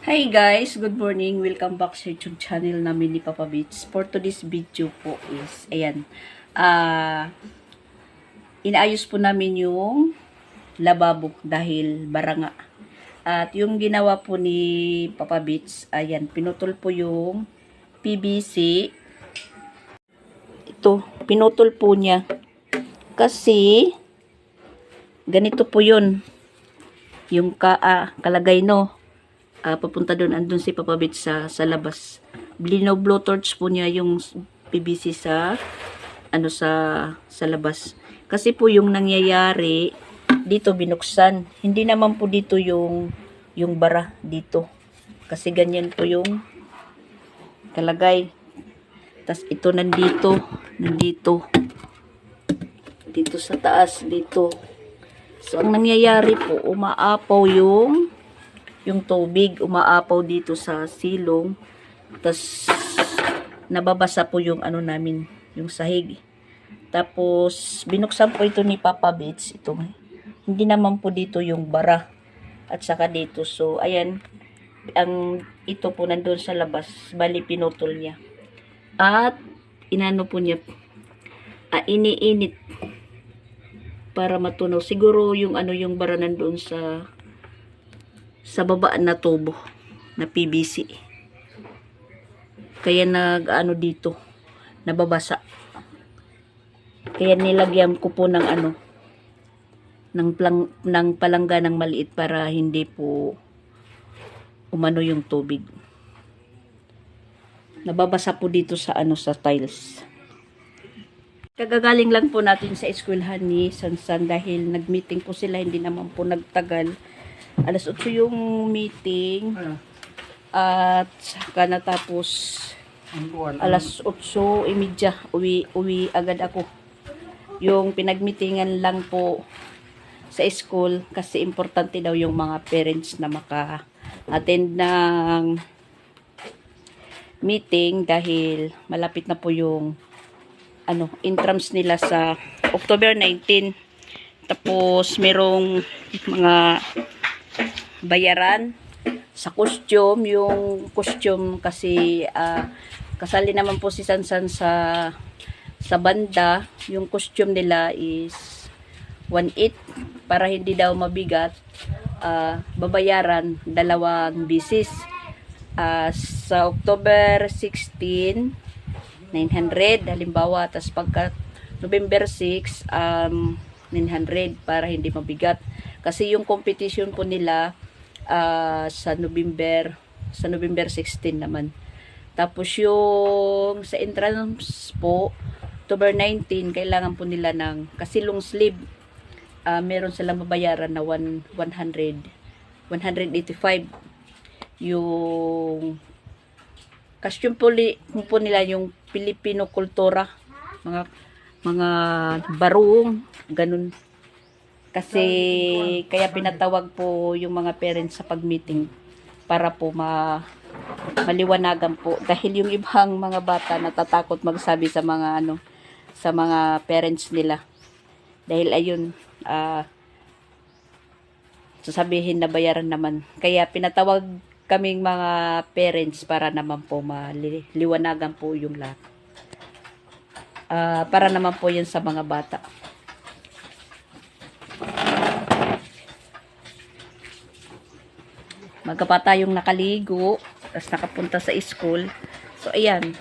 Hi guys, good morning. Welcome back sa YouTube channel namin ni Papa Beats. For today's video po is, ayan, inaayos po namin yung lababo dahil baranga. At yung ginawa po ni Papa Beats, ayan, pinutol po yung PVC. Ito, pinutol po niya. Kasi, ganito po yun. Yung kalagay no. Papunta doon, andun si Papa Beats sa labas. Blowtorch po niya yung PVC sa labas. Kasi po yung nangyayari dito binuksan. Hindi naman po dito yung bara dito. Kasi ganyan po yung kalagay. Tas ito nandito dito sa taas dito. So ang nangyayari po, umaapaw yung tubig, umaapaw dito sa silong. Tas nababasa po yung namin, yung sahig. Tapos binuksan po ito ni Papa Beats. Ito, hindi naman po dito yung bara. At saka dito. So ayan, ito po nandun sa labas, bali pinutol niya. At inano po niya, iniinit para matunaw. Siguro yung yung bara nandun sa baba na tubo na PVC. Kaya dito nababasa. Kaya nilagyan ko po ng ng palangga ng maliit para hindi po umano yung tubig. Nababasa po dito sa sa tiles. Kagagaling lang po natin sa eskwelahan ni Sansan dahil nagmeeting po sila, hindi naman po nagtagal. Alas 8 yung meeting. At saka natapos alas 8:30 uwi agad ako. Yung pinagmeetingan lang po sa school kasi importante daw yung mga parents na maka-attend ng meeting dahil malapit na po yung intrams nila sa October 19. Tapos merong mga bayaran sa costume. Yung costume kasi kasali naman po si Sansan sa banda. Yung costume nila is 1/8 para hindi daw mabigat. Babayaran 2 bisis. Sa October 16 900 halimbawa, tas pagka November 6 900 para hindi mabigat. Kasi yung competition po nila sa November 16 naman. Tapos yung sa entrance po October 19 kailangan po nila ng kasi long sleeve. Meron silang babayaran na 185. Yung costume po nila yung Filipino kultura, mga barong ganun. Kasi kaya pinatawag po yung mga parents sa pag-meeting para po maliwanagan po dahil yung ibang mga bata natatakot magsabi sa mga sa mga parents nila dahil ayun sasabihin na bayaran naman. Kaya pinatawag kaming mga parents para naman po maliwanagan po yung lahat. Para naman po yun sa mga bata. Magka pa tayong nakaligo, tapos nakapunta sa school. So ayan.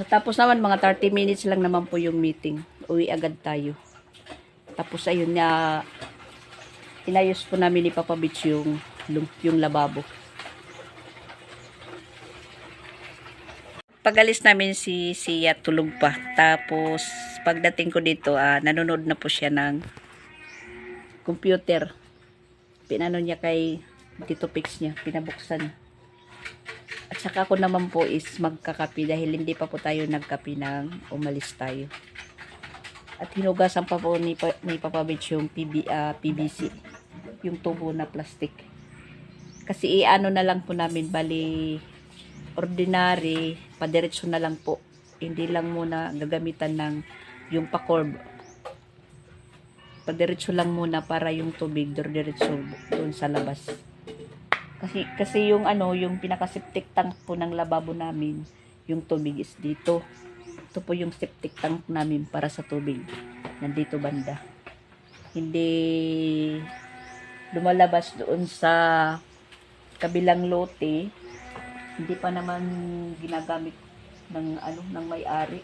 Tapos naman mga 30 minutes lang naman po yung meeting. Uwi agad tayo. Tapos ayun inayos po namin ni Papa Beach yung lababo. Pag-alis namin si Sia tulog pa. Tapos pagdating ko dito, nanonood na po siya ng computer. Pinano niya kay Tito Pix niya, pinabuksan. At saka ako naman po is magkakapi dahil hindi pa po tayo nagkapi nang umalis tayo. At hinugasan pa po ni Papa Beach yung PVC, yung tubo na plastic. Kasi na lang po namin, bali ordinary, padiretso na lang po. Hindi lang muna gagamitan ng yung pa-curve. Padiretso lang muna para yung tubig diretso doon sa labas. Kasi yung ano, yung pinaka-septic tank po ng lababo namin, yung tubig is dito. Ito po yung septic tank namin para sa tubig. Nandito banda. Hindi lumalabas doon sa kabilang lote. Hindi pa naman ginagamit ng ano ng may-ari.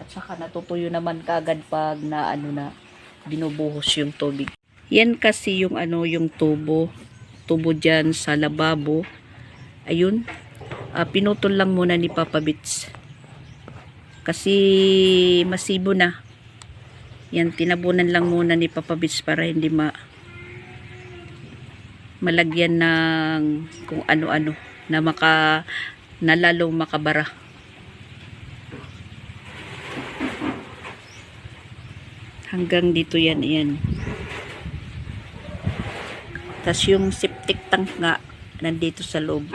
At saka natutuyo naman kagad pag na ano na binubuhos yung tubig. Yan kasi yung ano yung tubo diyan sa lababo. Ayun. Pinutol lang muna ni Papa Bits. Kasi masibo na. Yan, tinabunan lang muna ni Papa Bits para hindi malagyan ng kung ano-ano na lalong makabara. Hanggang dito yan. Tas yung septic tank nga nandito sa loob.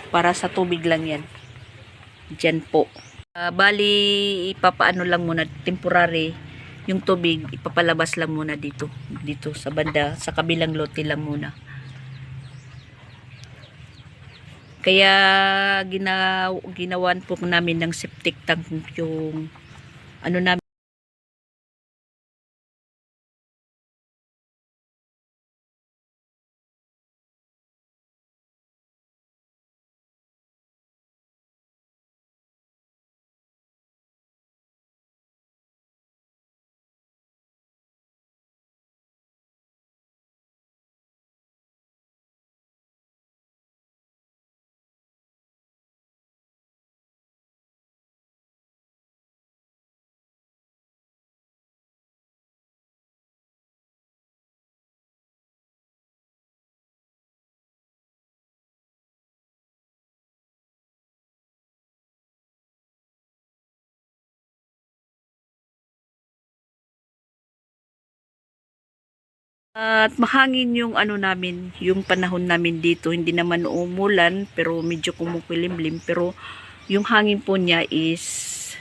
Para sa tubig lang yan. Diyan po. Bali, ipapaano lang muna, temporary, yung tubig, ipapalabas lang muna dito sa banda, sa kabilang lote lang muna. Kaya, ginawan po namin ng septic tank yung, ano namin, at mahangin yung ano namin, yung panahon namin dito. Hindi naman umulan, pero medyo kumukulimlim. Pero yung hangin po niya is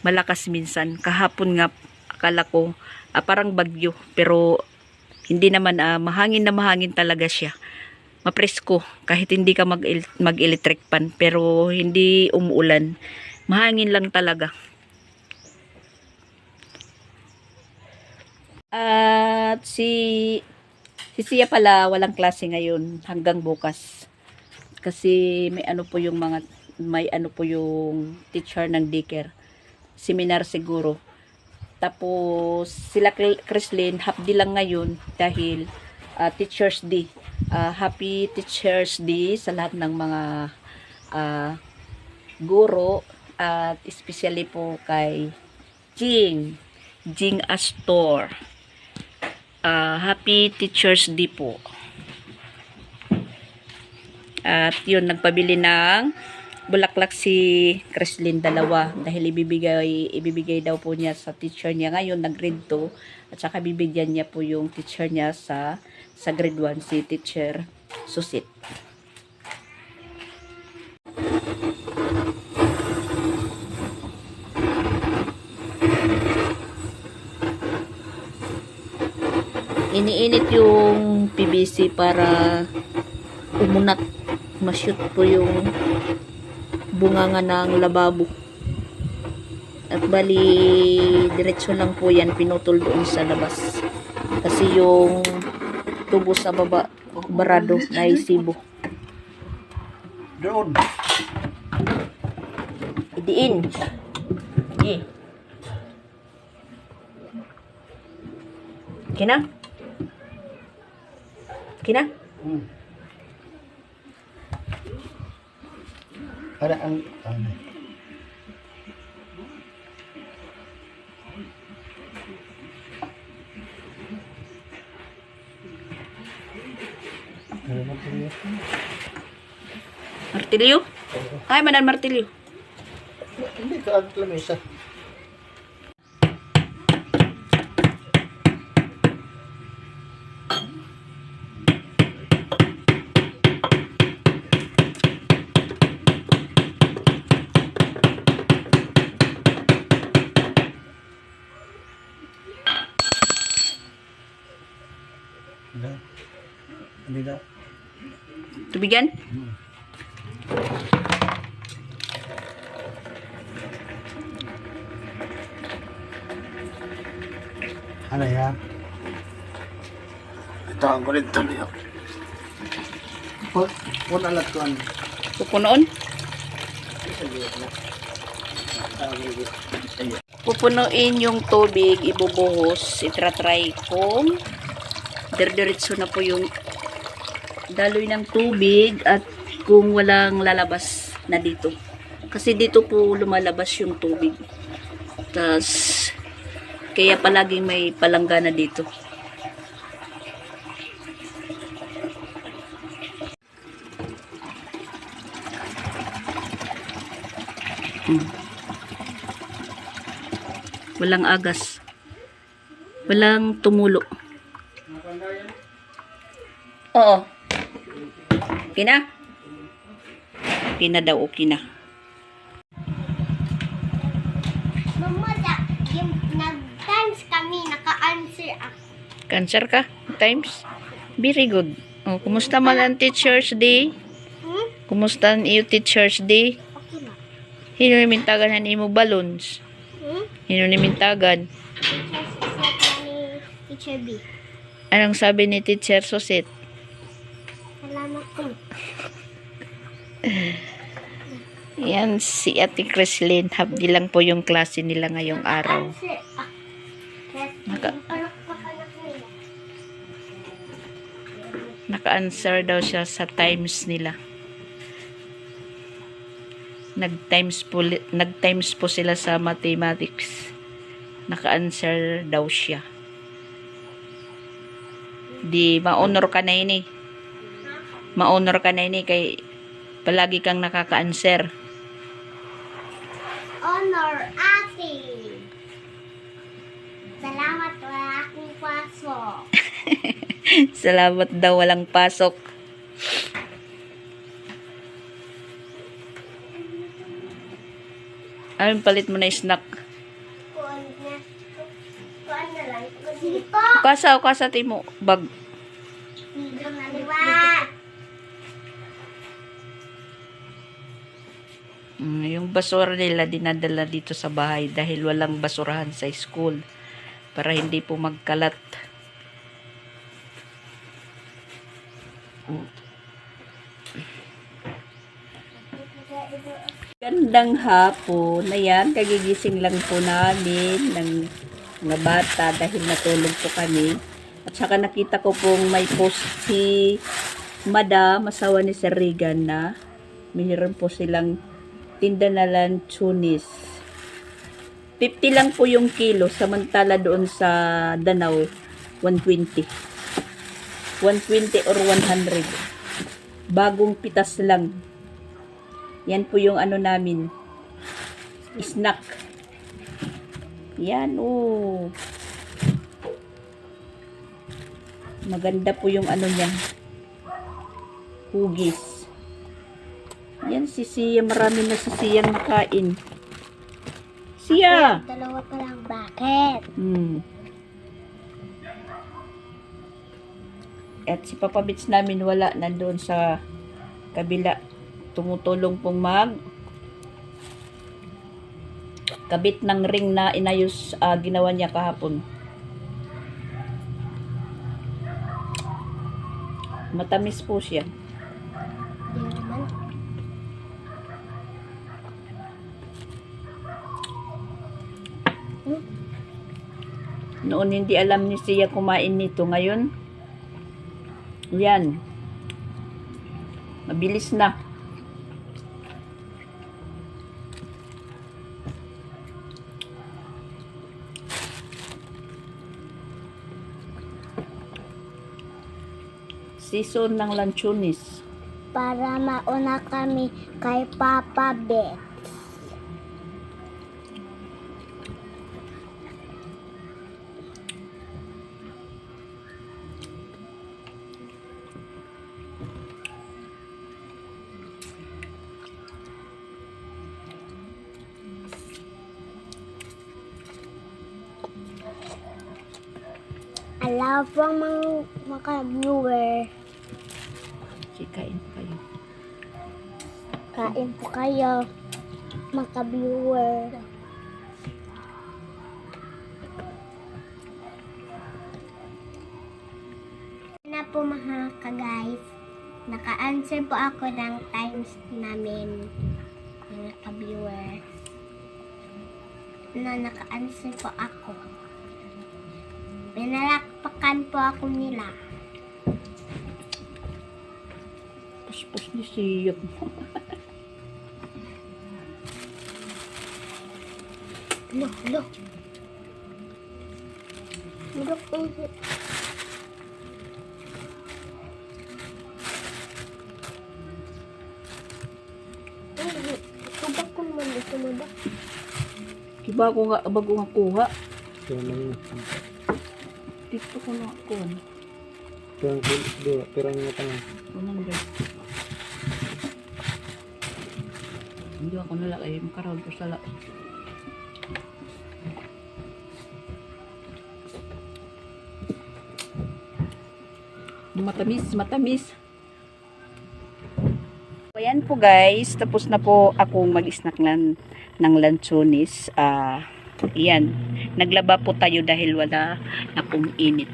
malakas minsan. Kahapon nga, akala ko parang bagyo. Pero hindi naman, mahangin na mahangin talaga siya. Mapresko, kahit hindi ka mag-electric pan. Pero hindi umuulan. Mahangin lang talaga. At si Sia pala walang klase ngayon hanggang bukas. Kasi may ano po yung teacher ng daycare. Seminar siguro. Tapos sila Chrislyn half day lang ngayon dahil Teacher's Day. Happy Teacher's Day sa lahat ng mga guro at especially po kay Jing Astor. Happy Teacher's Day po. At yun, nagpabili ng bulaklak si Chrislyn dalawa dahil ibibigay daw po niya sa teacher niya ngayon na grade 2 at saka bibigyan niya po yung teacher niya sa grade 1 si Teacher Susit. Iniinit yung PVC para umunat, ma-shoot po yung bunganga ng lababo. At bali, diretso lang po yan, pinutol doon sa labas. Kasi yung tubo sa baba, barado, na isibo. Doon. Idiin. Okay. Okay na? Okay na? Ada ang ano. Martilyo? Ay, manan martilyo. Hindi ka agad lamesa. Ito Bibigyan? Ano yan? Ito ang kulit tuloy. Pun alat ko ano. Pupunoon? Pupunuin yung tubig, ibubuhos, itratry kung diretso na po yung daloy ng tubig at kung walang lalabas na dito. Kasi dito po lumalabas yung tubig. Tas kaya palaging may palanggana dito. Walang agas. Walang tumulo. Oo. Okay na? Okay na daw, okay na. Mama, yung nag-times kami, naka-answer ako. Cancer ka? Times? Very good. Oh, kumusta man ang Teacher's Day? Kumusta ang iyo Teacher's Day? Okay na. Hinulimintagan na imo balloons. Hinulimintagan. Teacher Suset ni Teacher B. Anong sabi ni Teacher Suset? Salamat po. Yan, si Ate Creslyn. Habdi lang po yung klase nila ngayong araw. Answer ako. Naka- Palakpakan nila. Naka-answer daw siya sa times nila. Nag-times po sila sa mathematics. Naka-answer daw siya. Di ma-honor ka na ini. Ma-honor ka na ini kay palagi kang nakaka-answer. Honor, ate. Salamat, wala akong pasok. Salamat daw walang pasok. Anong palit mo na snack? Kuan na lang. Sige po. Ukasa timo bag. Sige na liwa. Yung basura nila dinadala dito sa bahay dahil walang basurahan sa school para hindi po magkalat. Gandang hapon. Ayan, kagigising lang po namin ng mga bata dahil natulog po kami. At saka nakita ko pong may post si Madam, asawa ni Sir Regan na mayroon po silang tinda na lanchonis. 50 lang po yung kilo, samantala doon sa Danau, 120. 120 or 100. Bagong pitas lang. Yan po yung ano namin. Snack. Yan, oh. Maganda po yung ano niya. Hugis. Yan si Sia. Marami na si Sia nakain. Sia! Dalawa pa lang. Bakit? At si Papa Bits namin wala. Nandoon sa kabila. Tumutulong pong kabit ng ring na inayos ginawa niya kahapon. Matamis po siya. Hindi naman. Noon hindi alam ni Sia kumain nito. Ngayon, yan. Mabilis na. Season ng lanchonis. Para mauna kami kay Papa Bet. Alam po mga viewer. Sikain kayo. Kain po kayo, mga ka-viewer. Na po mga ka-guys, naka-answer po ako ng times namin, mga ka-viewer. Naka-answer po ako. Pinalakpakan po ako nila. Puspos ni Siyap. Look. Look. Kubak ko naman ito mo ba? Kiba ko nga, bago nga kuha. Ito na yun. Dito ko na ako. Pero ang mga tanong. 100. Hindi ako nala ay makarag ko sala. Matamis. Ayan po guys, tapos na po akong mag-snack ng lanchonis. Ayan, naglaba po tayo dahil wala na pong init.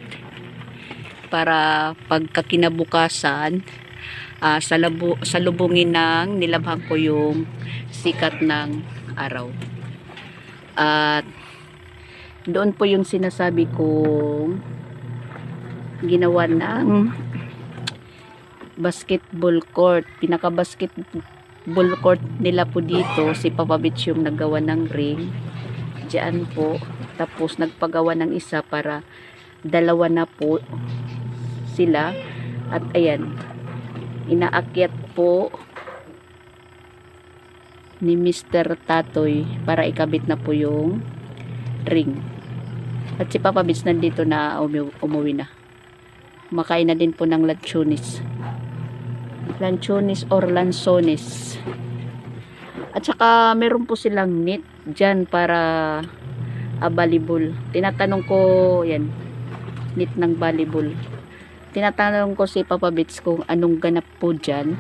Para pagkakinabukasan, salubungin ng nilabhan ko yung sikat ng araw. At doon po yung sinasabi kong ginawa ng basketball court. Pinaka-basketball court nila po dito, si Papa Beach yung naggawa ng ring. Diyan po. Tapos nagpagawa ng isa para dalawa na po sila. At ayan, inaakyat po ni Mr. Tatoy para ikabit na po yung ring. At si Papa Beach nandito na umuwi na. Makain na din po ng lanchonis or lansones. At saka meron po silang net dyan para volleyball. Tinatanong ko, yan, net ng volleyball. Tinatanong ko si Papa Beach kung anong ganap po dyan,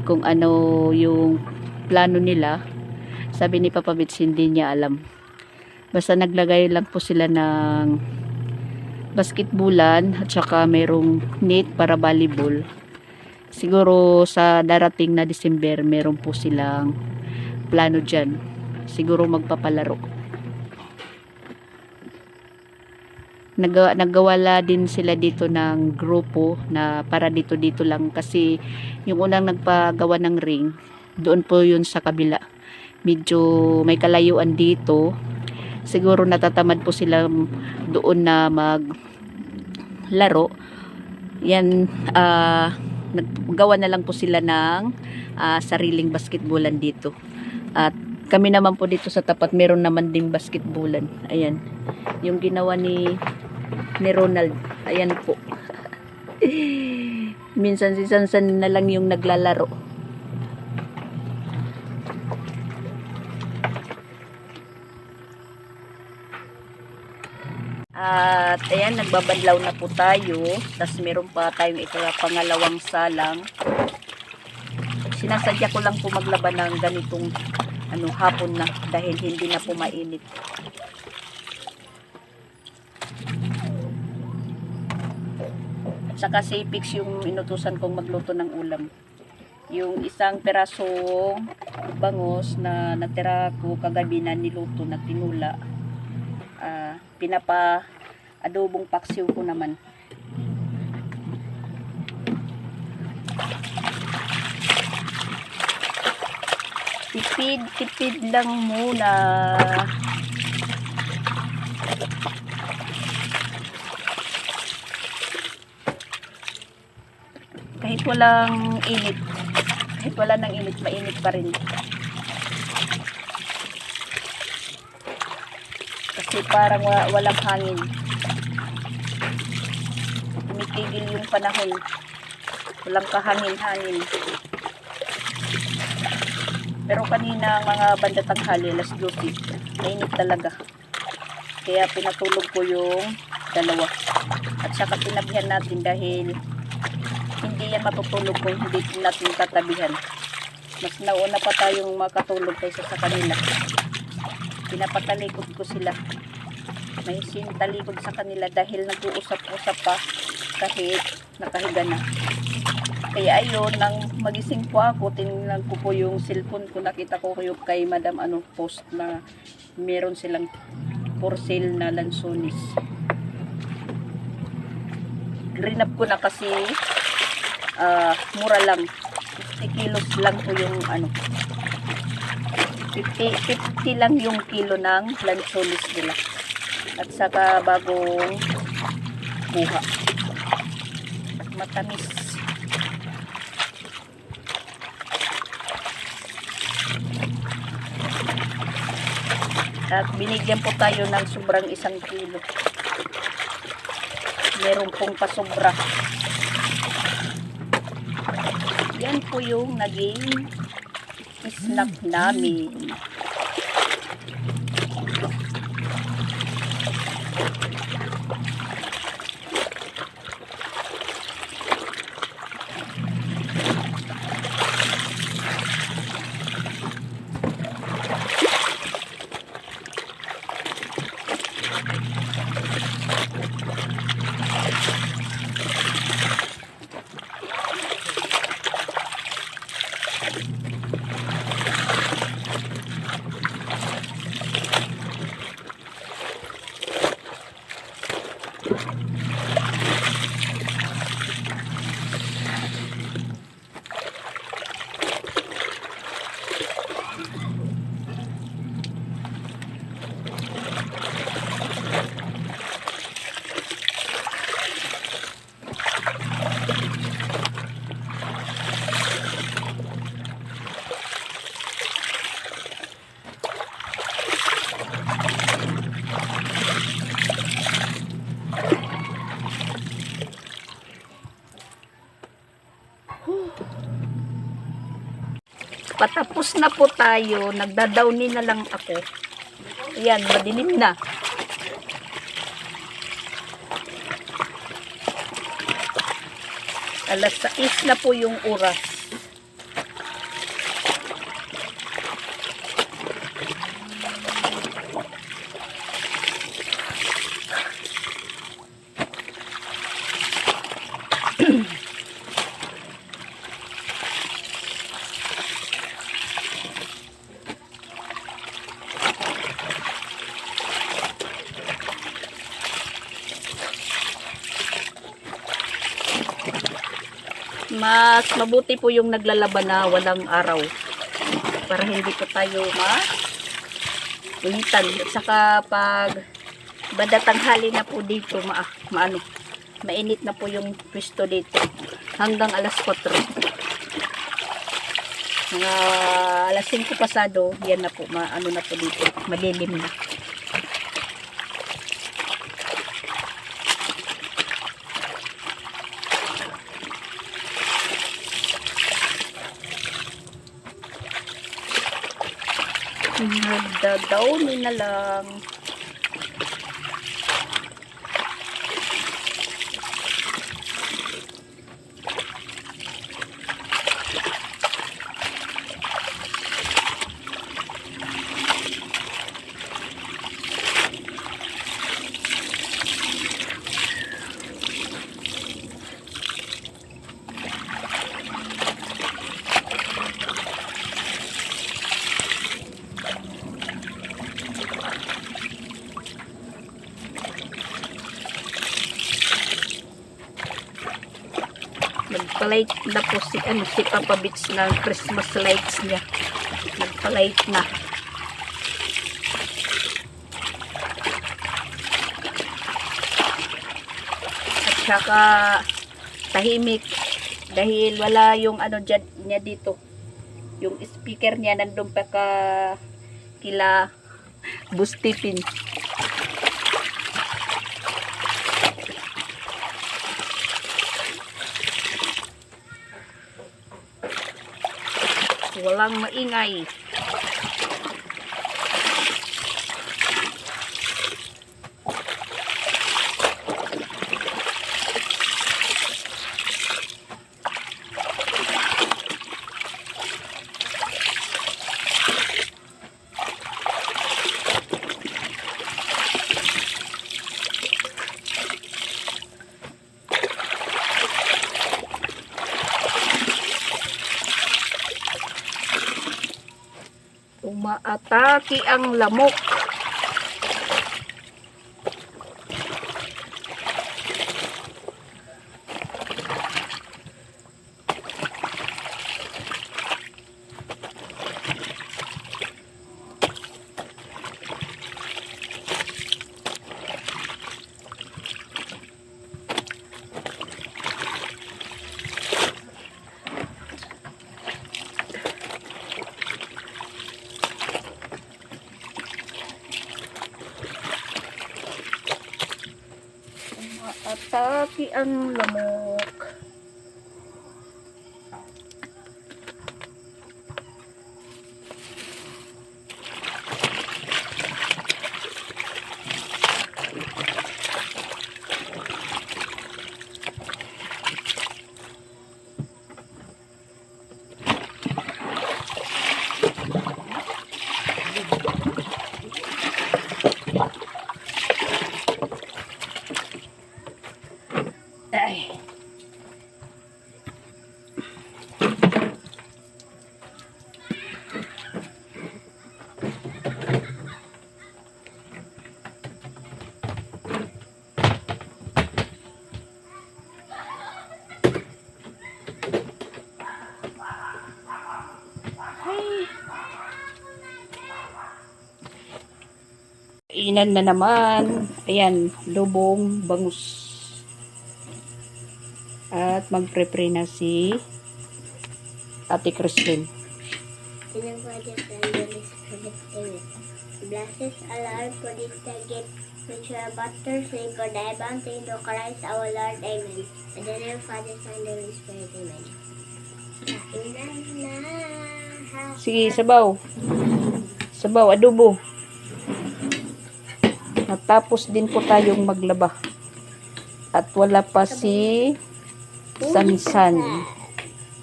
kung ano yung plano nila. Sabi ni Papa Beach hindi niya alam. Basta naglagay lang po sila ng basketballan at saka merong net para volleyball. Siguro sa darating na December meron po silang plano dyan. Siguro magpapalaro. Nagawala din sila dito ng grupo na para dito lang kasi yung unang nagpagawa ng ring doon po yun sa kabila. Medyo may kalayuan dito. Siguro natatamad po sila doon na maglaro. Yan, naggawa na lang po sila ng sariling basketballan dito. At kami naman po dito sa tapat meron naman ding basketballan. Ayan, yung ginawa ni Ronald. Ayan po. Minsan si Sansan na lang yung naglalaro. At ayan, nagbabadlaw na po tayo. Tapos meron pa tayong pangalawang salang. Sinasadya ko lang po maglaba ng ganitong hapon na dahil hindi na po mainit. At saka Sapix yung inutusan kong magluto ng ulam. Yung isang perasong bangos na natira ko kagabi na niluto na tinula. Pinapa-adobong paksiw ko naman. Tipid lang muna. Kahit walang init. Kahit wala nang init, mainit pa rin. Kasi parang walang hangin. Tumitigil yung panahon. Walang kahangin-hangin. Pero kanina mga banda tanghali, alas 12, mainit talaga. Kaya pinatulog ko yung dalawa. At saka tinabihan natin dahil hindi yan matutulog kung hindi natin tatabihan. Mas nauna pa tayong makatulog kaysa sa kanila. Pinapatalikod ko sila. May sintalikod sa kanila dahil nag-uusap-usap pa kahit nakahiga na. Kaya ayun, nang magising po ako, tinignan ko po yung cellphone ko. Nakita ko yung kay Madam post na meron silang for sale na lansones. Green up ko na kasi mura lang. 50 kilos lang po yung 50 lang yung kilo ng lansones nila. At saka bagong buha. At matamis. At binigyan po tayo ng sobrang 1 kilo. Meron pong pasobra. Yan po yung naging snack namin. Patapos na po tayo. Nagdadownin na lang ako. Ayan, madilim na. Alas 6 na po yung oras. Mas mabuti po yung naglalaban na walang araw para hindi po tayo mainitan. At saka pag badatanghali na po dito mainit na po yung pwesto dito hanggang alas 4. Mga alas 5 pasado, yan na po, na po dito, madilim na. Nagdadownin na lang. Nagpa-light na po si Papa Beach ng Christmas lights niya. Nagpa-light na. At saka tahimik dahil wala yung dyan niya dito. Yung speaker niya nandun pa kila Bustipin. Walang maingay. Umaatake ang lamok. Umaatake ang lamok. Ay. Inan na naman. Ayan, lubong bangus. At mag-prepare na si Ate Christine. Blesses Allah for this gift which we are about to receive for thy bounty through Christ our Lord. Amen. In the name of Father, Son, and Holy Spirit. Amen. Sige, sabaw. Sabaw, adobo. Natapos din po tayong maglaba. At wala pa si Sansan.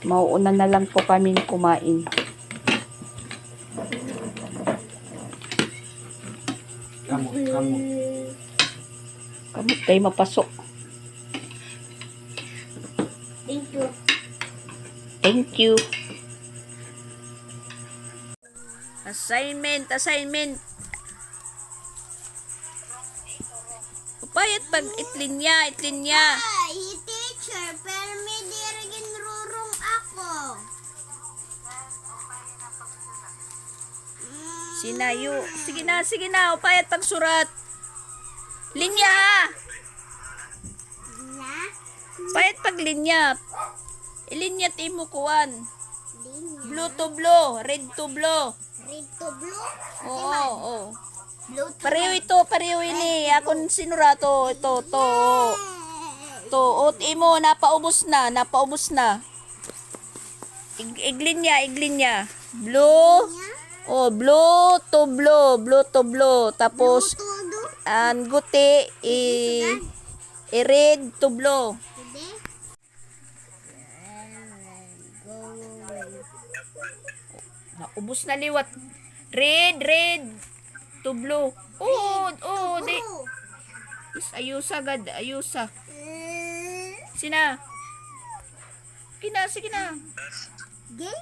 Mauuna na lang po kaming kumain. Kamot. Kamot kayo mapasok. Thank you. Thank you. Assignment. Payat pag itlinya. Ay, teacher, pero may dirigin rurong ako. Sinayo. Sige na. Payat pag surat. Linya ha. Na? Payat pag linya. Ilinya timo kuan. Linya. Blue to blue. Red to blue. Red to blue? Oo. Blue to Pareho ini. Akong sinurato. Ito. Ot imo. Napaubos na. Iglinya. Blue. Oh, blue to blue. Tapos, todo. ang guti, red to blue. Hindi? Naubos na liwat. Red to blue. Oh, di. Is ayusa. Sina? Sige na. Gay?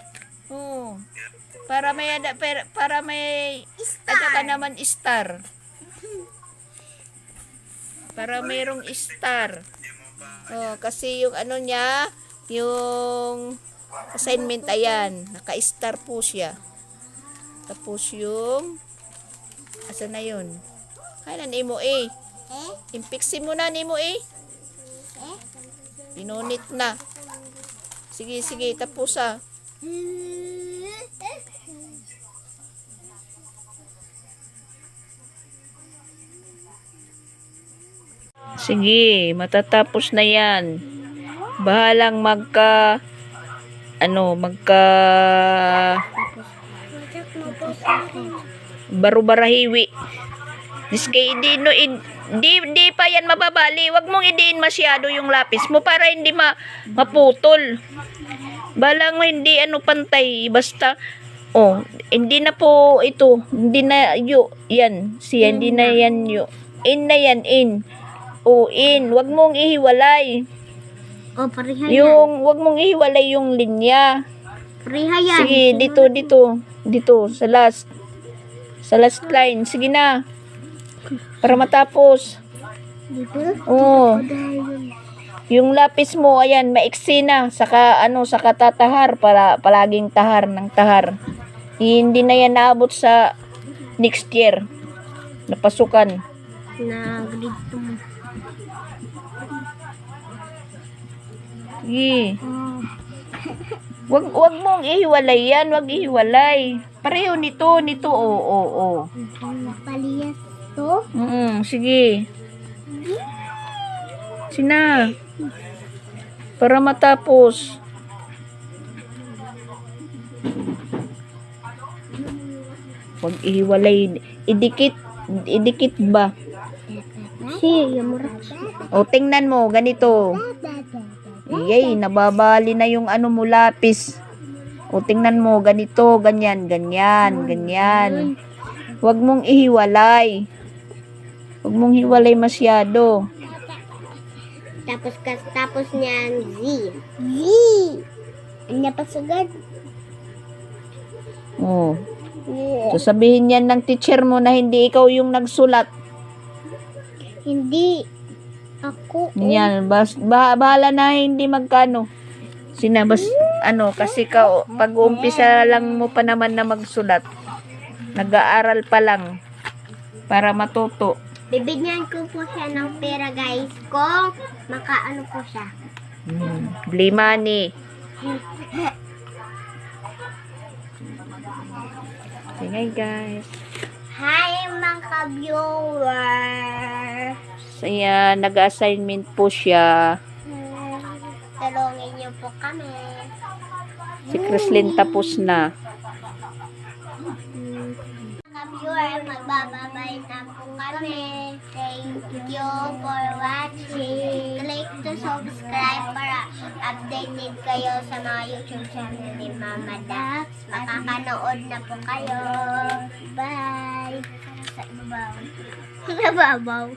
Oh. Para may Star. ada ka naman star. Para mayroong star. Oh, kasi yung ano niya, yung assignment ayan, naka-star po siya. Tapos yung asa na yun? Kailan imo impiksi mo na nimo Pinunit na. Sige, tapos Sige, matatapos na yan. Bahalang baro-barahiwi. Diskay di pa yan mababali. Wag mong idiin masyado yung lapis mo para hindi maputol. Balang mo hindi pantay. Basta hindi na po ito. Hindi na yan. Siya hindi na yan In na yan, in. In. Wag mong ihiwalay. Oh, pareha Wag mong ihiwalay yung linya. Priha yan. Sige, dito, sa last. Sa last line. Sige na. Para matapos. Dito? Oo. Dahil Yung lapis mo, ayan, maiksi na. Saka tatahar para palaging tahar ng tahar. Hindi na yan naabot sa next year. Napasukan. na grade 2. Sige. Oh. Wag mong ihiwalay yan. Wag ihiwalay. Pareho nito. Oo. Paliyas to? Sige. Sina. Para matapos. Wag ihiwalay. Idikit ba? Si, yamurak. O, tingnan mo. Ganito. Yay, nababali na yung ano mo, lapis. O, tingnan mo. Ganito, ganyan. Wag mong ihiwalay. Wag mong hiwalay masyado. Tapos niyan, Z. Ano pa sagad? O. Sasabihin yan ng teacher mo na hindi ikaw yung nagsulat. Hindi. Ako. Yan, bahala na hindi magkano. Kasi pag-uumpisa lang mo pa naman na magsulat. Nag-aaral pa lang para matuto. Bibigyan ko po siya ng pera, guys. Kung makaano po siya. Play money. Sige guys. Hi, mga viewer. Saya, nag-assignment po siya. Tulungin niyo po kami. Si Chrislyn tapos na. Mga viewer, magbababay na po kami. Thank you for watching. Click to subscribe para updated kayo sa mga YouTube channel ni Mama Dax. Makakanood na po kayo. Bye! Sa ibabaw. Sa ibabaw.